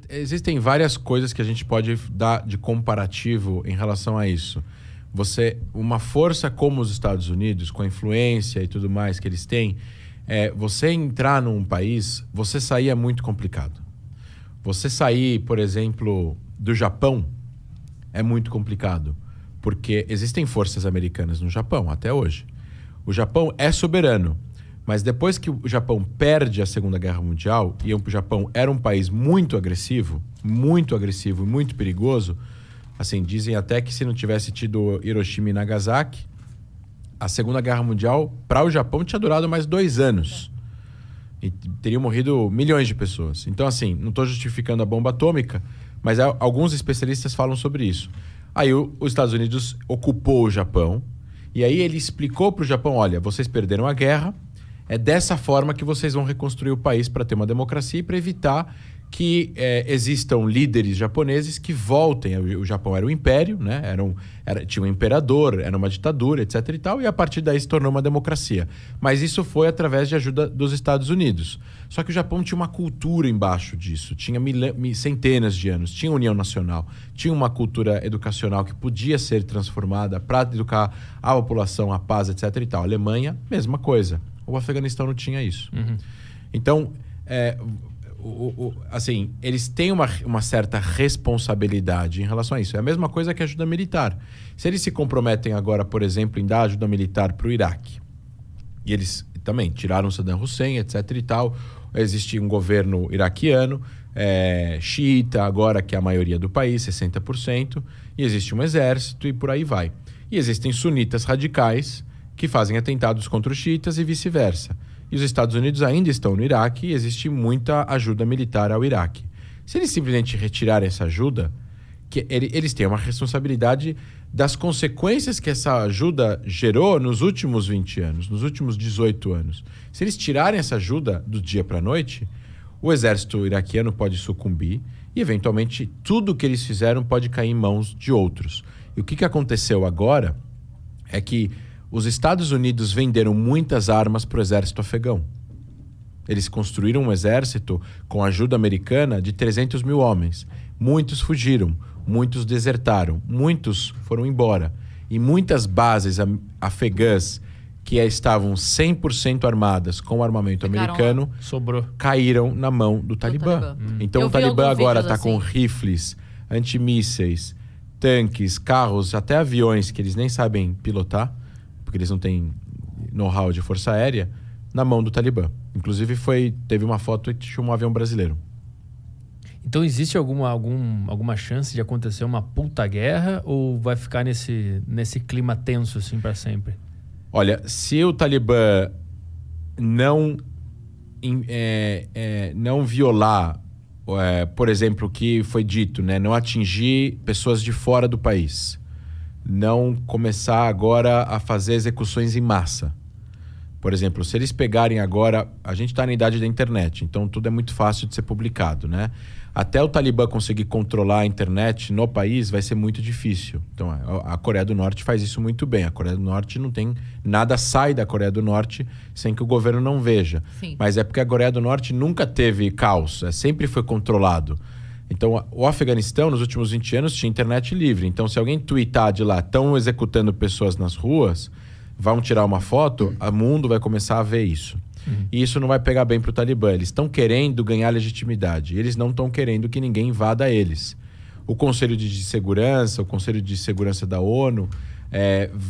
Existem várias coisas que a gente pode dar de comparativo em relação a isso. Uma força como os Estados Unidos, com a influência e tudo mais que eles têm, você entrar num país, você sair é muito complicado. Você sair, por exemplo, do Japão é muito complicado, porque existem forças americanas no Japão até hoje. O Japão é soberano, mas depois que o Japão perde a Segunda Guerra Mundial, e o Japão era um país muito agressivo e muito perigoso, assim, dizem até que se não tivesse tido Hiroshima e Nagasaki, a Segunda Guerra Mundial, para o Japão, tinha durado mais 2 anos. E teriam morrido milhões de pessoas. Então, assim, não estou justificando a bomba atômica, mas alguns especialistas falam sobre isso. Aí os Estados Unidos ocupou o Japão, e aí ele explicou para o Japão, olha, vocês perderam a guerra, é dessa forma que vocês vão reconstruir o país para ter uma democracia e para evitar que existam líderes japoneses que voltem. O Japão era um império, né? Tinha um imperador, era uma ditadura, etc. e tal, e a partir daí se tornou uma democracia. Mas isso foi através de ajuda dos Estados Unidos. Só que o Japão tinha uma cultura embaixo disso, tinha centenas de anos, tinha União Nacional, tinha uma cultura educacional que podia ser transformada para educar a população, a paz, etc. e tal. A Alemanha, mesma coisa. O Afeganistão não tinha isso. Uhum. Então, assim, eles têm uma certa responsabilidade em relação a isso. É a mesma coisa que a ajuda militar. Se eles se comprometem agora, por exemplo, em dar ajuda militar para o Iraque, e eles também tiraram Saddam Hussein, etc. e tal, existe um governo iraquiano, xiita agora, que é a maioria do país, 60%, e existe um exército e por aí vai. E existem sunitas radicais que fazem atentados contra os xiitas e vice-versa. E os Estados Unidos ainda estão no Iraque e existe muita ajuda militar ao Iraque. Se eles simplesmente retirarem essa ajuda, eles têm uma responsabilidade das consequências que essa ajuda gerou nos últimos 20 anos, nos últimos 18 anos. Se eles tirarem essa ajuda do dia para a noite, o exército iraquiano pode sucumbir e, eventualmente, tudo que eles fizeram pode cair em mãos de outros. E o que aconteceu agora é que os Estados Unidos venderam muitas armas para o exército afegão. Eles construíram um exército com ajuda americana de 300 mil homens. Muitos fugiram, muitos desertaram, muitos foram embora. E muitas bases afegãs que estavam 100% armadas com armamento americano caíram na mão do Talibã. Então o Talibã agora está com rifles, antimísseis, tanques, carros, até aviões que eles nem sabem pilotar, porque eles não têm know-how de força aérea, na mão do Talibã. Inclusive teve uma foto que tinha um avião brasileiro. Então existe alguma chance de acontecer uma puta guerra ou vai ficar nesse clima tenso assim para sempre? Olha, se o Talibã não violar, por exemplo, o que foi dito, né, não atingir pessoas de fora do país, não começar agora a fazer execuções em massa. Por exemplo, se eles pegarem agora... A gente está na idade da internet, então tudo é muito fácil de ser publicado, né? Até o Talibã conseguir controlar a internet no país vai ser muito difícil. Então, a Coreia do Norte faz isso muito bem. A Coreia do Norte não tem... Nada sai da Coreia do Norte sem que o governo não veja. Sim. Mas é porque a Coreia do Norte nunca teve caos, sempre foi controlado. Então, o Afeganistão, nos últimos 20 anos, tinha internet livre. Então, se alguém tweetar de lá, estão executando pessoas nas ruas, vão tirar uma foto, o mundo vai começar a ver isso. E isso não vai pegar bem para o Talibã. Eles estão querendo ganhar legitimidade. Eles não estão querendo que ninguém invada eles. O Conselho de Segurança, o Conselho de Segurança da ONU,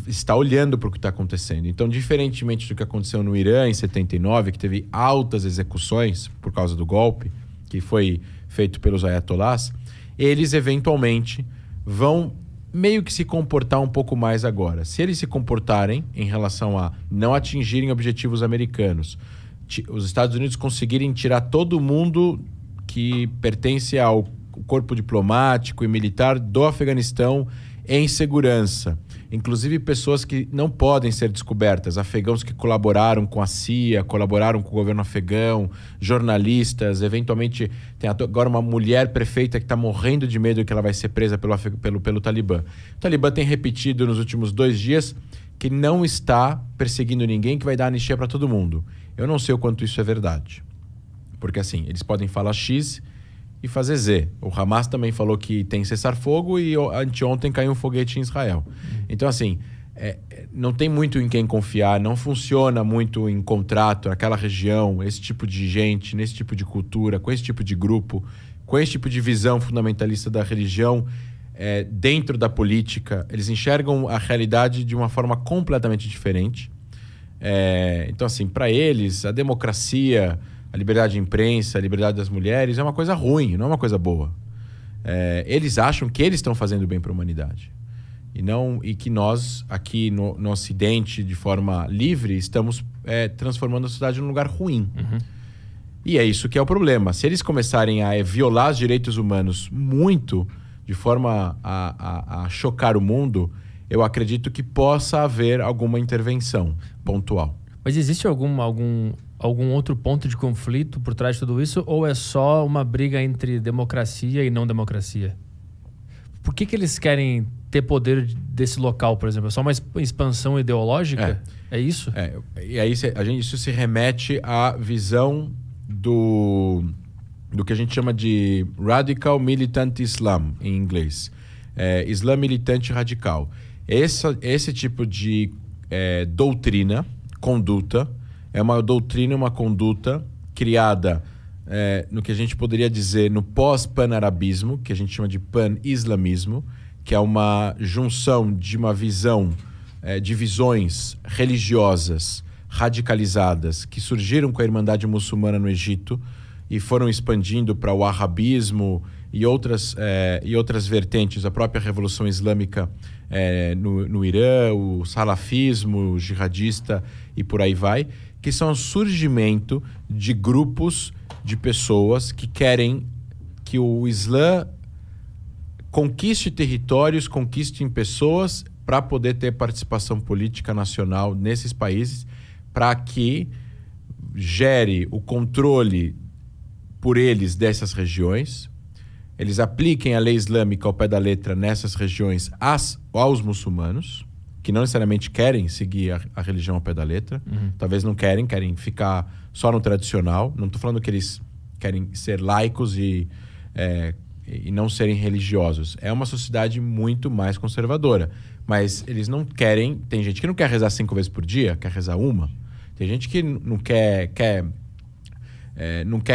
está olhando para o que está acontecendo. Então, diferentemente do que aconteceu no Irã em 79, que teve altas execuções por causa do golpe, que foi feito pelos ayatolás, eles eventualmente vão meio que se comportar um pouco mais agora. Se eles se comportarem em relação a não atingirem objetivos americanos, os Estados Unidos conseguirem tirar todo mundo que pertence ao corpo diplomático e militar do Afeganistão em segurança, inclusive pessoas que não podem ser descobertas, afegãos que colaboraram com a CIA, colaboraram com o governo afegão, jornalistas, eventualmente tem agora uma mulher prefeita que está morrendo de medo que ela vai ser presa pelo Talibã. O Talibã tem repetido nos últimos 2 dias que não está perseguindo ninguém, que vai dar anistia para todo mundo. Eu não sei o quanto isso é verdade, porque assim, eles podem falar X e fazer Z. O Hamas também falou que tem cessar-fogo e anteontem caiu um foguete em Israel. Então, assim, não tem muito em quem confiar, não funciona muito em contrato naquela região, esse tipo de gente, nesse tipo de cultura, com esse tipo de grupo, com esse tipo de visão fundamentalista da religião dentro da política. Eles enxergam a realidade de uma forma completamente diferente. Então, assim, para eles, a democracia, a liberdade de imprensa, a liberdade das mulheres é uma coisa ruim, não é uma coisa boa. Eles acham que eles estão fazendo bem para a humanidade. E que nós, aqui no Ocidente, de forma livre, estamos transformando a sociedade num lugar ruim. Uhum. E é isso que é o problema. Se eles começarem a violar os direitos humanos muito, de forma a chocar o mundo, eu acredito que possa haver alguma intervenção pontual. Mas existe algum outro ponto de conflito por trás de tudo isso? Ou é só uma briga entre democracia e não democracia? Por que eles querem ter poder desse local, por exemplo? É só uma expansão ideológica? É isso? E aí isso se remete à visão do que a gente chama de Radical Militant Islam, em inglês. Islã militante radical. Esse tipo de doutrina, conduta, é uma doutrina, uma conduta criada no que a gente poderia dizer no pós-pan-arabismo, que a gente chama de pan-islamismo, que é uma junção de uma visão, de visões religiosas radicalizadas que surgiram com a Irmandade Muçulmana no Egito e foram expandindo para o arabismo e outras vertentes, a própria Revolução Islâmica no Irã, o salafismo jihadista e por aí vai, que são o surgimento de grupos de pessoas que querem que o Islã conquiste territórios, conquiste pessoas para poder ter participação política nacional nesses países, para que gere o controle por eles dessas regiões, eles apliquem a lei islâmica ao pé da letra nessas regiões aos muçulmanos, que não necessariamente querem seguir a religião ao pé da letra, talvez não querem ficar só no tradicional. Não estou falando que eles querem ser laicos e não serem religiosos. É uma sociedade muito mais conservadora, mas eles não querem... Tem gente que não quer rezar 5 vezes por dia, quer rezar uma. Tem gente que não quer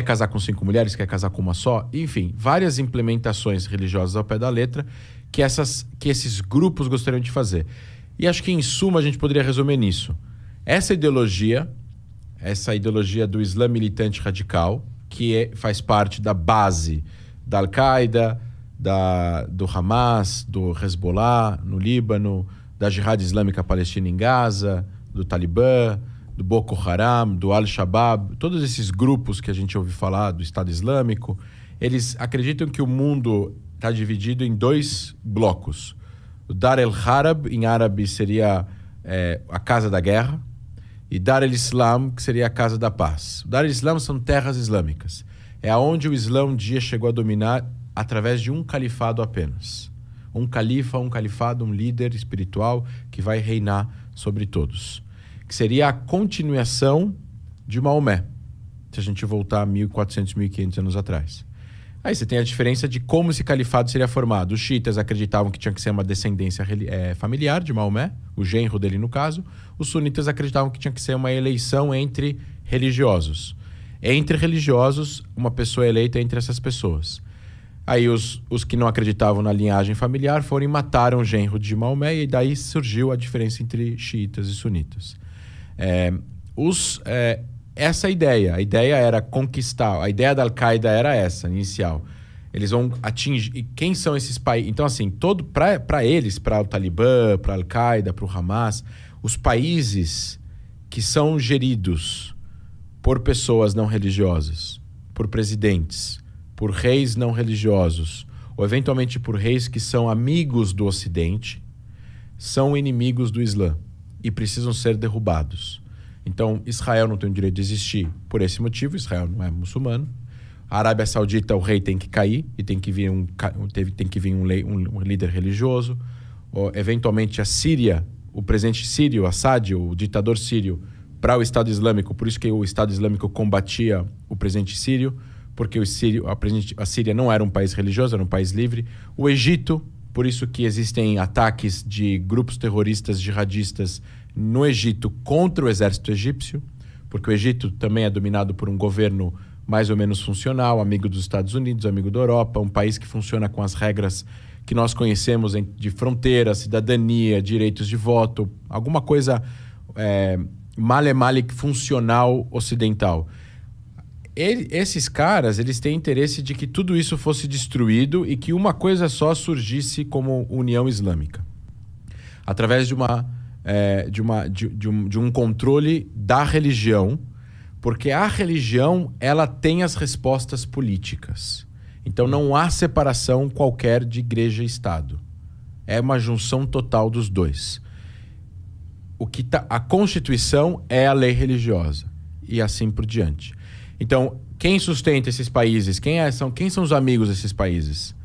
casar com 5 mulheres, quer casar com uma só. Enfim, várias implementações religiosas ao pé da letra que esses grupos gostariam de fazer. E acho que, em suma, a gente poderia resumir nisso. Essa ideologia do Islã militante radical, que faz parte da base da Al-Qaeda, do Hamas, do Hezbollah no Líbano, da Jihad Islâmica Palestina em Gaza, do Talibã, do Boko Haram, do Al-Shabaab, todos esses grupos que a gente ouve falar do Estado Islâmico, eles acreditam que o mundo está dividido em 2 blocos. O Dar el-Harb, em árabe, seria a Casa da Guerra, e Dar el-Islam, que seria a Casa da Paz. O Dar el-Islam são terras islâmicas. É onde o Islã um dia chegou a dominar através de um califado apenas. Um califado, um líder espiritual que vai reinar sobre todos. Que seria a continuação de Maomé, se a gente voltar 1.400, 1.500 anos atrás. Aí você tem a diferença de como esse califado seria formado. Os xiitas acreditavam que tinha que ser uma descendência familiar de Maomé, o genro dele no caso. Os sunitas acreditavam que tinha que ser uma eleição entre religiosos. Entre religiosos, uma pessoa eleita entre essas pessoas. Aí os que não acreditavam na linhagem familiar foram e mataram o genro de Maomé, e daí surgiu a diferença entre xiitas e sunitas. Essa a ideia era conquistar, a ideia da Al-Qaeda era essa, inicial. Eles vão atingir, e quem são esses países? Então, assim, para eles, para o Talibã, para a Al-Qaeda, para o Hamas, os países que são geridos por pessoas não religiosas, por presidentes, por reis não religiosos, ou eventualmente por reis que são amigos do Ocidente, são inimigos do Islã e precisam ser derrubados. Então, Israel não tem o direito de existir por esse motivo. Israel não é muçulmano. A Arábia Saudita, o rei tem que cair e tem que vir um líder religioso. Ou, eventualmente, a Síria, o presidente sírio, Assad, o ditador sírio, para o Estado Islâmico. Por isso que o Estado Islâmico combatia o presidente sírio, porque a Síria não era um país religioso, era um país livre. O Egito, por isso que existem ataques de grupos terroristas jihadistas no Egito contra o exército egípcio, porque o Egito também é dominado por um governo mais ou menos funcional, amigo dos Estados Unidos, amigo da Europa, um país que funciona com as regras que nós conhecemos de fronteira, cidadania, direitos de voto, alguma coisa male funcional ocidental. Esses caras, eles têm interesse de que tudo isso fosse destruído e que uma coisa só surgisse como União Islâmica, através de um controle da religião, porque a religião ela tem as respostas políticas. Então não há separação qualquer de igreja e Estado. É uma junção total dos dois. A Constituição é a lei religiosa e assim por diante. Então, quem sustenta esses países? Quem são os amigos desses países?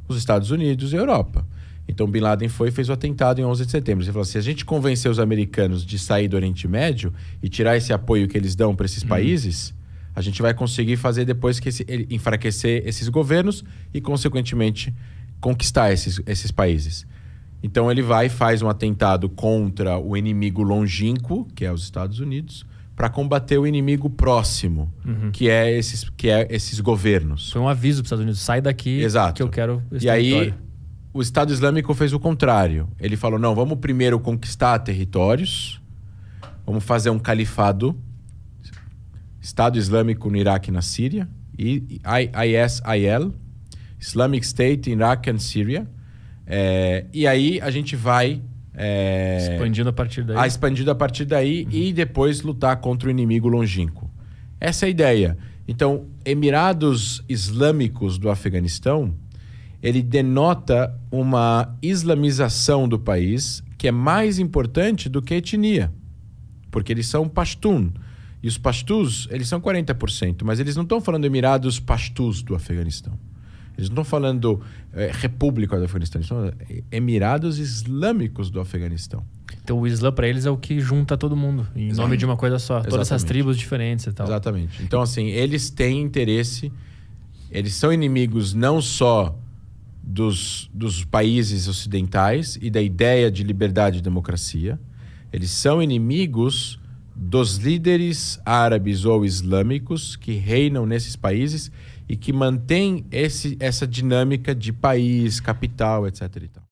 Os Estados Unidos e a Europa. Então, Bin Laden fez o atentado em 11 de setembro. Ele falou, se a gente convencer os americanos de sair do Oriente Médio e tirar esse apoio que eles dão para esses países, a gente vai conseguir fazer depois enfraquecer esses governos e, consequentemente, conquistar esses países. Então, ele vai e faz um atentado contra o inimigo longínquo, que é os Estados Unidos, para combater o inimigo próximo, que é esses governos. Foi um aviso para os Estados Unidos, sai daqui. Exato. Que eu quero esse território. Aí, o Estado Islâmico fez o contrário. Ele falou, não, vamos primeiro conquistar territórios, vamos fazer um califado, Estado Islâmico no Iraque e na Síria, ISIL, Islamic State in Iraq and Syria, e aí a gente vai... expandindo a partir daí. E depois lutar contra o inimigo longínquo. Essa é a ideia. Então, Emirados Islâmicos do Afeganistão, ele denota uma islamização do país que é mais importante do que a etnia. Porque eles são Pashtun. E os Pashtus, eles são 40%, mas eles não estão falando Emirados Pashtus do Afeganistão. Eles não estão falando República do Afeganistão, eles estão falando Emirados Islâmicos do Afeganistão. Então o Islã para eles é o que junta todo mundo, em nome de uma coisa só. Exatamente. Todas essas tribos diferentes e tal. Exatamente. Então assim, eles têm interesse, eles são inimigos não só dos países ocidentais e da ideia de liberdade e democracia, eles são inimigos dos líderes árabes ou islâmicos que reinam nesses países e que mantém essa dinâmica de país, capital, etc. e tal.